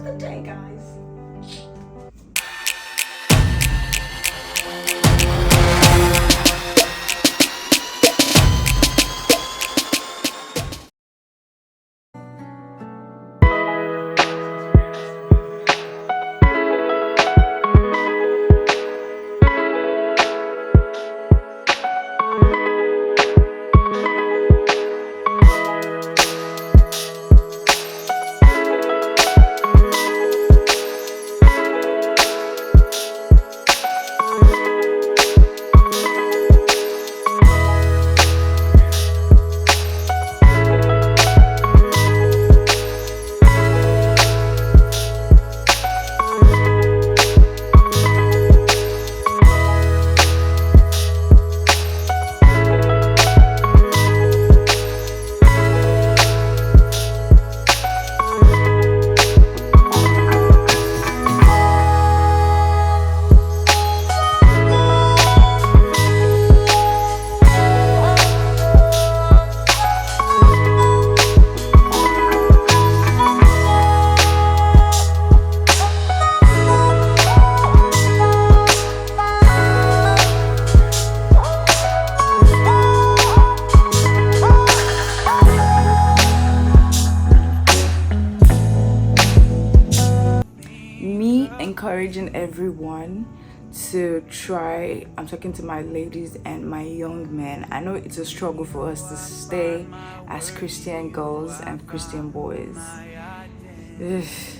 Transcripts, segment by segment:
of the day, guys. Encouraging everyone to try. I'm talking to my ladies and my young men. I know it's a struggle for us to stay as Christian girls and Christian boys.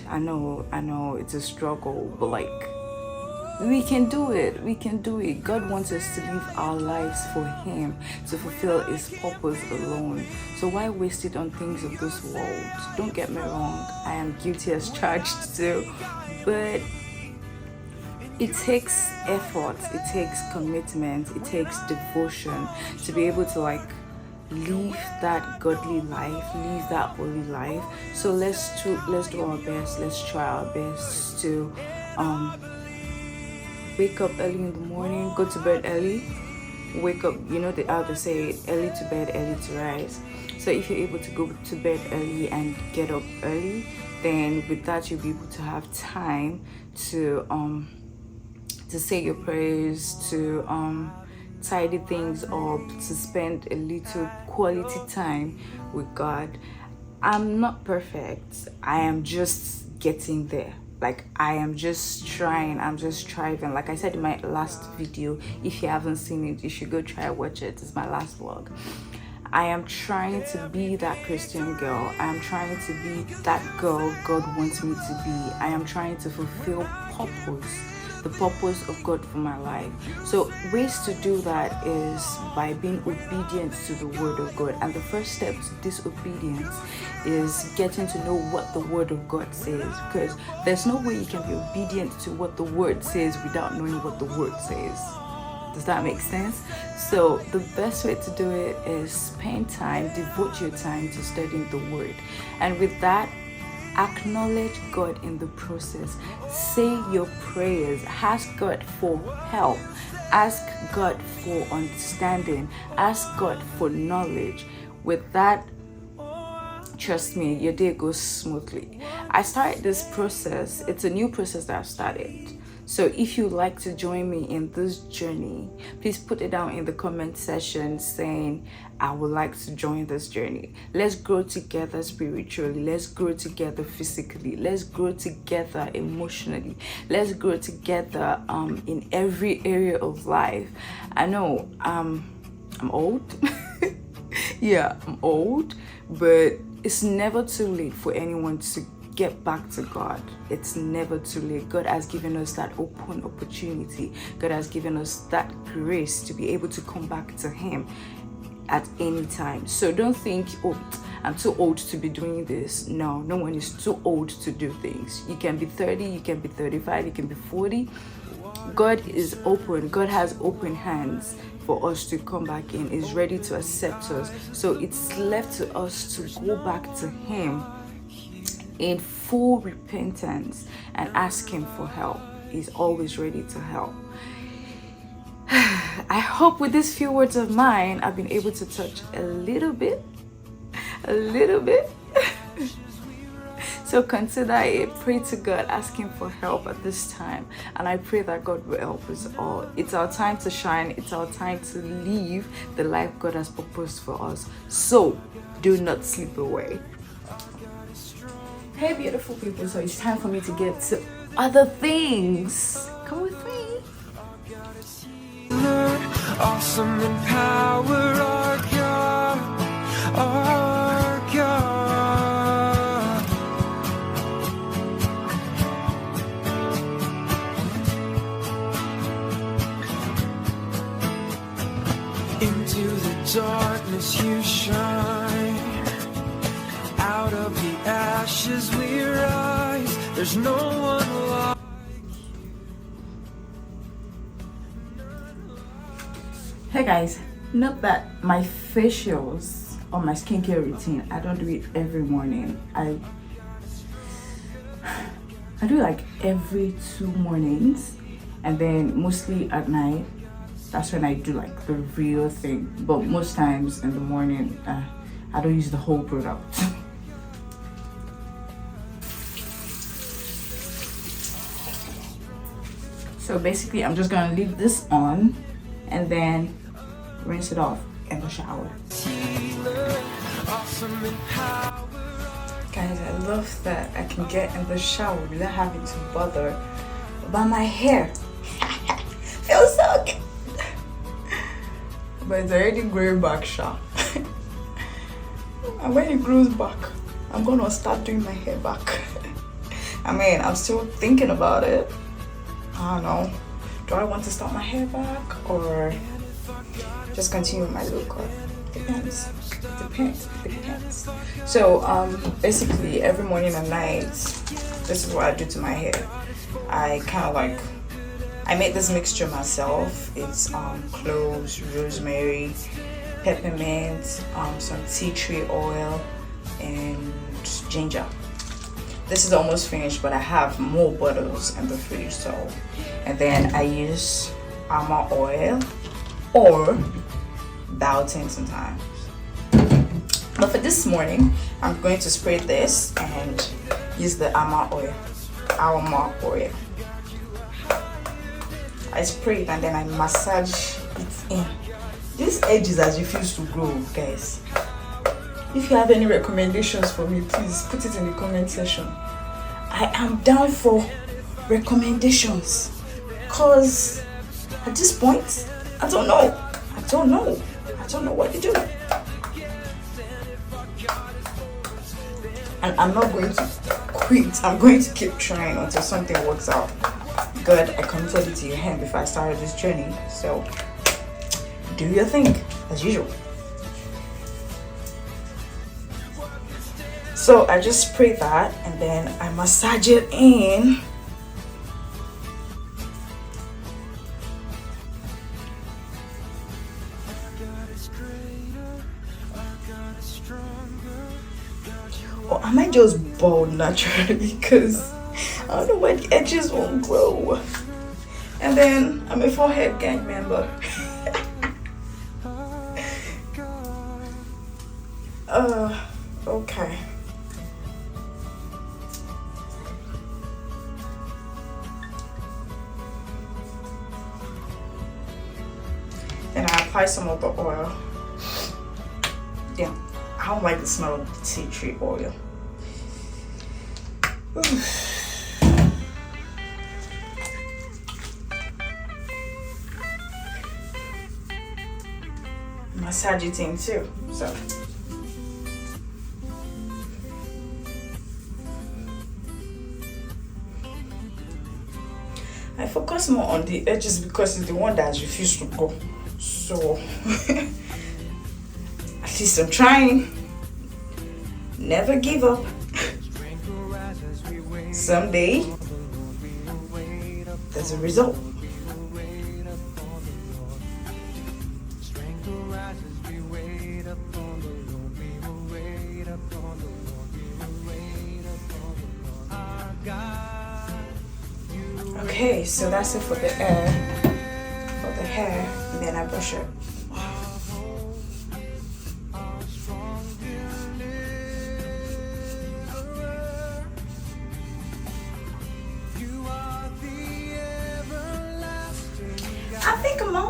I know it's a struggle, but like, we can do it. God wants us to live our lives for him, to fulfill his purpose alone. So why waste it on things of this world? Don't get me wrong, I am guilty as charged too, but it takes effort, it takes commitment, it takes devotion to be able to like live that godly life, live that holy life. So let's do our best. Let's try our best to wake up early in the morning, go to bed early, wake up, you know, how they say early to bed, early to rise. So if you're able to go to bed early and get up early, then with that you'll be able to have time to say your prayers, to tidy things up, to spend a little quality time with God. I'm not perfect. I am just getting there. Like, I am just trying, I'm just striving. Like I said in my last video, if you haven't seen it, you should go try watch it. It's my last vlog. I am trying to be that Christian girl. I am trying to be that girl God wants me to be. I am trying to fulfill the purpose of God for my life. So ways to do that is by being obedient to the word of God. And the first step to this obedience is getting to know what the word of God says, because there's no way you can be obedient to what the word says without knowing what the word says. Does that make sense? So the best way to do it is spend time, devote your time to studying the word. And with that, acknowledge God in the process. Say your prayers. Ask God for help. Ask God for understanding. Ask God for knowledge. With that, trust me, your day goes smoothly. I started this process. It's a new process that I've started. So if you'd like to join me in this journey, please put it down in the comment section saying, I would like to join this journey. Let's grow together spiritually. Let's grow together physically. Let's grow together emotionally. Let's grow together in every area of life. I know I'm old. Yeah, I'm old, but it's never too late for anyone to get back to God. It's never too late. God has given us that open opportunity. God has given us that grace to be able to come back to him at any time. So don't think, oh, I'm too old to be doing this. No one is too old to do things. You can be 30, you can be 35, you can be 40. God is open. God has open hands for us to come back in. He's ready to accept us. So it's left to us to go back to him in full repentance and ask him for help. He's always ready to help. I hope with these few words of mine, I've been able to touch a little bit. So So consider it. Pray to God, asking for help at this time, and I pray that God will help us all. It's our time to shine. It's our time to live the life God has proposed for us. So do not sleep away. Hey beautiful people, so it's time for me to get to other things. Come with me. Awesome in power, our God, our God. Into the darkness you shine. Out of the ashes we rise. There's no one like. Hey guys, note that my facials or my skincare routine, I don't do it every morning. I do like every 2 mornings, and then mostly at night. That's when I do like the real thing. But most times in the morning, I don't use the whole product. So basically, I'm just gonna leave this on and then rinse it off in the shower. Guys, I love that I can get in the shower without having to bother about my hair. Feels so good. But it's already growing back sharp. And when it grows back, I'm gonna start doing my hair back. I mean, I'm still thinking about it. I don't know. Do I want to start my hair back or just continue my look? Or depends. Depends. So basically every morning and night, this is what I do to my hair. I kind of like, I made this mixture myself. It's cloves, rosemary, peppermint, some tea tree oil, and ginger. This is almost finished, but I have more bottles in the fridge. So, and then I use almond oil or Biotin sometimes. But for this morning, I'm going to spray this and use the almond oil. I spray it and then I massage it in. This edges has refused to grow, guys. If you have any recommendations for me, please put it in the comment section. I am down for recommendations, cause at this point, I don't know what to do. And I'm not going to quit. I'm going to keep trying until something works out. God, I committed it to your hand before I started this journey. So do your thing as usual. So I just spray that and then I massage it in. Or I might just bald naturally because I don't know why the edges won't grow. And then I'm a forehead gang member. Okay. Then I apply some of the oil. Yeah, I don't like the smell of the tea tree oil. Massage it in too. So I focus more on the edges because it's the one that has refused to go. So at least I'm trying. Never give up. Someday there's a result. Okay, so that's it for the hair, and then I brush it.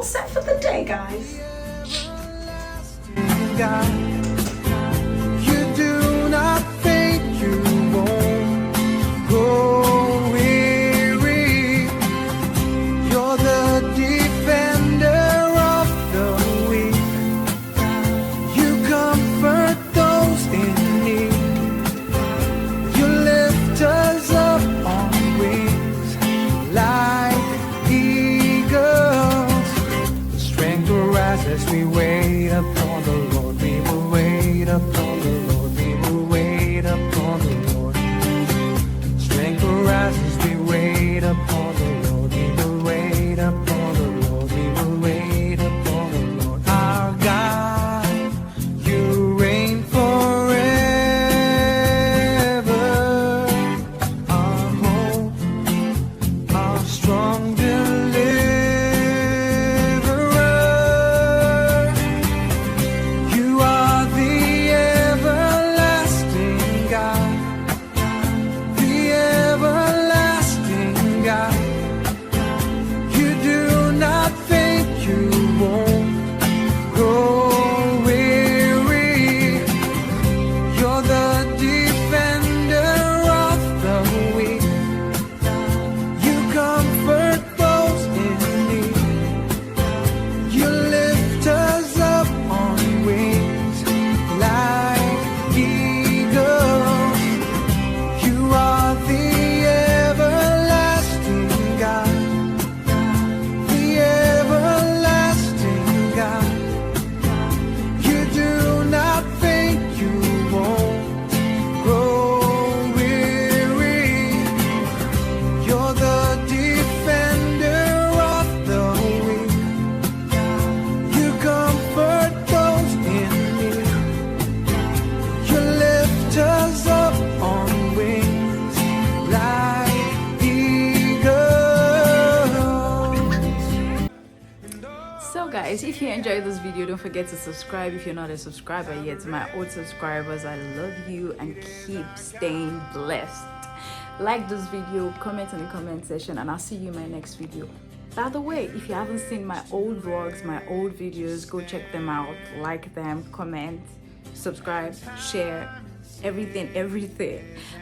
all set for the day, guys. God, you do not think you won't go weary. You're the defender of the weak. You comfort those in need. You lift us up on wings like eagles. Strength will rise as we wait upon the Lord. We will wait upon the Lord. We will wait upon the Lord. Strength will rise as we wait upon the Lord. We will wait upon the Lord. We will wait upon the Lord. Our God, you reign forever. Our hope, our strong deliverer. You are the everlasting God, the everlasting God. You do not think you won't grow weary. You're the defender of the weak. You comfort those in need. You lift us up on wings like eagles. You are the everlasting God, the everlasting God. You do not think you won't grow weary. You're the defender of the weak. You comfort those in need. You lift us up on wings like eagles. So guys, if you enjoyed this video, don't forget to subscribe if you're not a subscriber yet. My old subscribers, I love you and keep staying blessed. Like this video, comment in the comment section, and I'll see you in my next video. By the way, if you haven't seen my old vlogs, my old videos, go check them out. Like them, comment, subscribe, share, everything.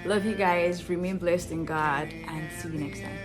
Love you guys, remain blessed in God, and see you next time.